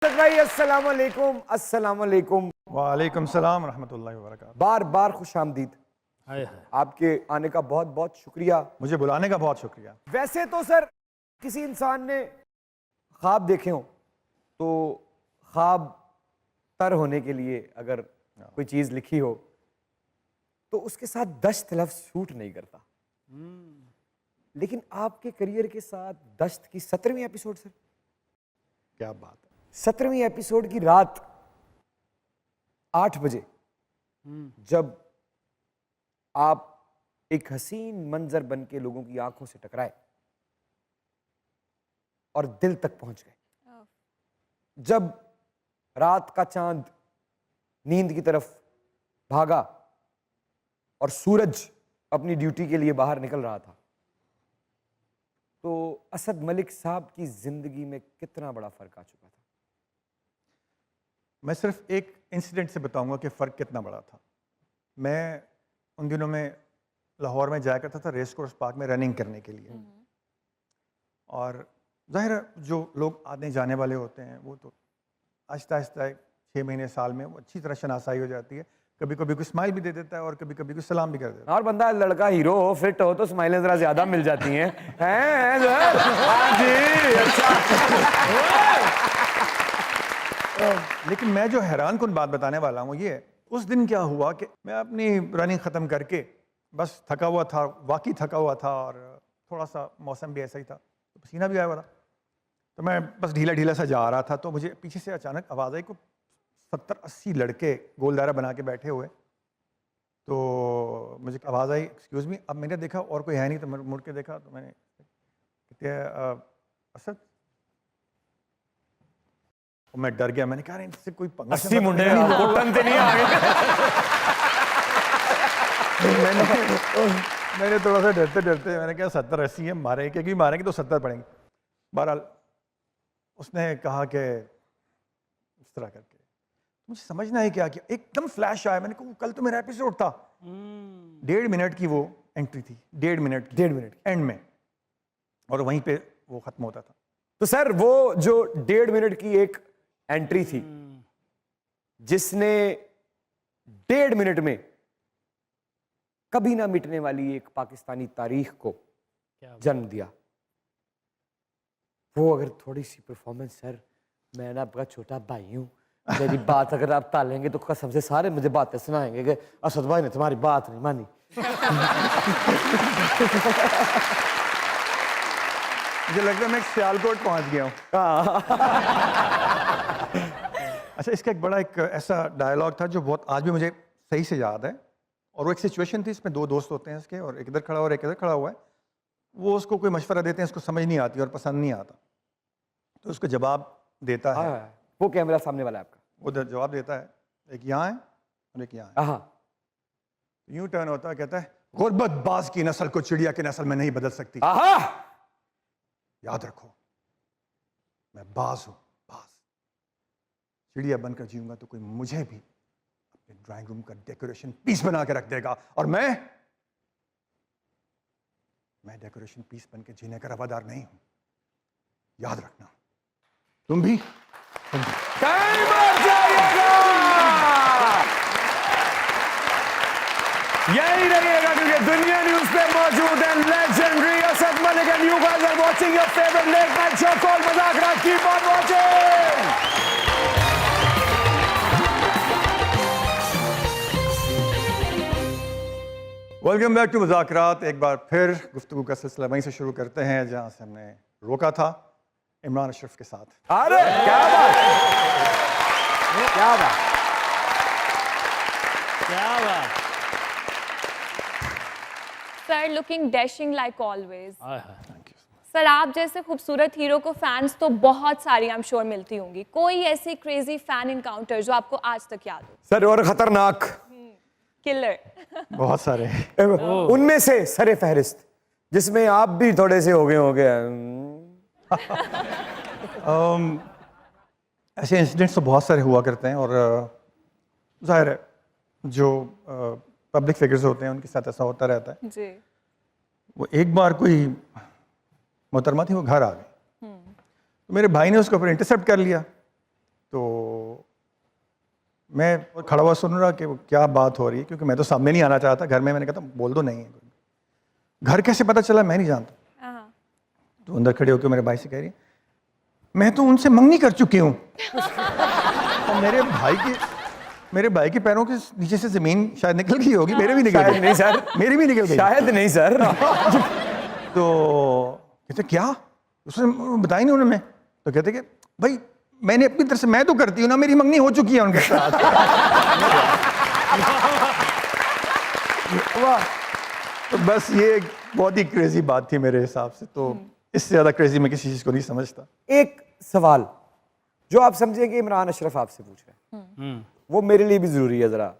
भाई अस्सलाम वालेकुम। अस्सलाम वालेकुम। वालेकुम सलाम रहमतुल्लाहि व बरकातहू। बार बार खुश आमदीद। हाय हाय। आपके आने का बहुत बहुत शुक्रिया। मुझे बुलाने का बहुत शुक्रिया। वैसे तो सर किसी इंसान ने ख्वाब देखे हो तो ख्वाब तर होने के लिए अगर कोई चीज लिखी हो तो उसके साथ दश्त लफ्ज शूट नहीं करता। लेकिन आपके करियर के साथ दश्त की 17वीं एपिसोड सर, क्या बात है। 17वीं एपिसोड की रात 8 बजे जब आप एक हसीन मंजर बन के लोगों की आंखों से टकराए और दिल तक पहुंच गए, जब रात का चांद नींद की तरफ भागा और सूरज अपनी ड्यूटी के लिए बाहर निकल रहा था, तो असद मलिक साहब की जिंदगी में कितना बड़ा फर्क आ चुका था। मैं सिर्फ एक इंसिडेंट से बताऊंगा कि फ़र्क कितना बड़ा था। मैं उन दिनों में लाहौर में जाया करता था रेस कोर्स पार्क में रनिंग करने के लिए, और ज़ाहिर है जो लोग आने जाने वाले होते हैं वो तो आहिस्ता आहिस्ता 6 महीने साल में वो अच्छी तरह शनासाई हो जाती है। कभी कभी कोई स्माइल भी दे देता है और कभी कभी कोई सलाम भी कर देता है। और बंदा लड़का हीरो हो, फिट हो तो स्माइलें जरा ज्यादा मिल जाती हैं। हैं सर? हाँ जी, अच्छा। लेकिन मैं जो हैरान कुन बात बताने वाला हूँ ये, उस दिन क्या हुआ कि मैं अपनी रनिंग ख़त्म करके बस थका हुआ था, वाकई थका हुआ था, और थोड़ा सा मौसम भी ऐसा ही था तो पसीना भी आया हुआ था, तो मैं बस ढीला ढीला सा जा रहा था तो मुझे पीछे से अचानक आवाज़ आई को 70-80 लड़के गोल दायरा बना के बैठे हुए। तो मुझे आवाज़ आई एक्सक्यूज़ मी। अब मैंने देखा और कोई है नहीं तो मैं मुड़ के देखा तो मैंने असद, और मैं डर गया। मैंने कहा इनसे कोई पंगा 80 मुंडे घुटन से नहीं आ मैंने थोड़ा सा डरते डरते मैंने कहा 70-80 है, मारेंगे क्योंकि मारेंगे तो 70 पड़ेंगे। बहरहाल उसने कहा कि इस तरह करके मुझे समझना है क्या किया, एकदम फ्लैश आया। मैंने कहा कल तो मेरा एपिसोड था। 1.5 मिनट की वो एंट्री थी, 1.5 मिनट एंड में, और वहीं पे वो खत्म होता था। तो सर वो जो 1.5 मिनट की एक एंट्री थी जिसने 1.5 मिनट में कभी ना मिटने वाली एक पाकिस्तानी तारीख को जन्म दिया, वो अगर थोड़ी सी परफॉर्मेंस सर, मैं ना आपका छोटा भाई हूं, मेरी बात अगर आप टालेंगे तो कसम से सारे मुझे बातें सुनाएंगे कि असद भाई ने तुम्हारी बात नहीं मानी। मुझे लगता है मैं सियालकोट पहुंच गया हूँ। अच्छा, इसका एक बड़ा एक ऐसा डायलॉग था जो बहुत आज भी मुझे सही से याद है, और वो एक सिचुएशन थी। इसमें 2 दोस्त होते हैं इसके, और एक इधर खड़ा हुआ और एक इधर खड़ा हुआ है। वो उसको कोई मशवरा देते हैं, उसको समझ नहीं आती और पसंद नहीं आता, तो उसको जवाब देता है। वो कैमरा सामने वाला है आपका, उधर जवाब देता है, एक यहाँ है और एक यहाँ है। यूं टर्न होता है, कहता है गुर्बत बाज की नस्ल को चिड़िया की नस्ल में नहीं बदल सकती। याद रखो, मैं बाज हूं, बाज। चिड़िया बनकर जीऊंगा तो कोई मुझे भी अपने ड्राइंग रूम का डेकोरेशन पीस बना के रख देगा, और मैं डेकोरेशन पीस बन के जीने का रवादार नहीं हूं। याद रखना, तुम भी। यही रहिएगा क्योंकि दुनिया न्यूज पे मौजूद है legendary Asad Malik, and you guys are watching your favourite late night show called Muzakarat. Keep on watching. Welcome back to Muzakarat. एक बार फिर गुफ्तगू का सिलसिला वहीं से शुरू करते हैं जहां से हमने रोका था, इमरान अशरफ के साथ। अरे क्या बात, क्या बात, क्या बात। Sir looking dashing like always. Hi hi. Sir आप जैसे खूबसूरत हीरो को फैंस तो बहुत सारी आई एम श्योर मिलती होंगी, कोई ऐसी क्रेजी फैन इनकाउंटर जो आपको आज तक याद हो? सर और खतरनाक किलर। बहुत सारे। उनमें से सरे फहरिस्त जिसमें आप भी थोड़े से हो गए ऐसे इंसिडेंट्स तो बहुत सारे हुआ करते हैं, और जाहिर है जो पब्लिक फिगर्स होते हैं उनके साथ ऐसा होता रहता है जी। वो एक बार कोई मोहतरमा थी, वो घर आ गई, तो मेरे भाई ने उसको ऊपर इंटरसेप्ट कर लिया तो मैं खड़ा हुआ सुन रहा कि वो क्या बात हो रही है, क्योंकि मैं तो सामने नहीं आना चाहता घर में। मैंने कहा था बोल दो नहीं है। घर कैसे पता चला मैं नहीं जानता। हाँ। तो अंदर खड़े होकर मेरे भाई से कह रही है, मैं तो उनसे मंगनी कर चुकी हूँ। और मेरे भाई के पैरों के नीचे से जमीन शायद निकल गई होगी, मेरे भी निकल शायद गई। नहीं सर, मेरी भी निकल गई। शायद नहीं सर। तो कहते क्या, उसने बताया नहीं उन्होंने। तो कहते कि भाई मैंने अपनी तरफ से, मैं तो करती हूँ ना, मेरी मंगनी हो चुकी है उनके साथ। वाह। तो बस ये एक बहुत ही क्रेजी बात थी मेरे हिसाब से। तो इससे ज्यादा क्रेजी मैं किसी चीज को नहीं समझता। एक सवाल जो आप समझेंगे इमरान अशरफ आपसे पूछ रहे हैं, वो मेरे लिए भी जरूरी है जरा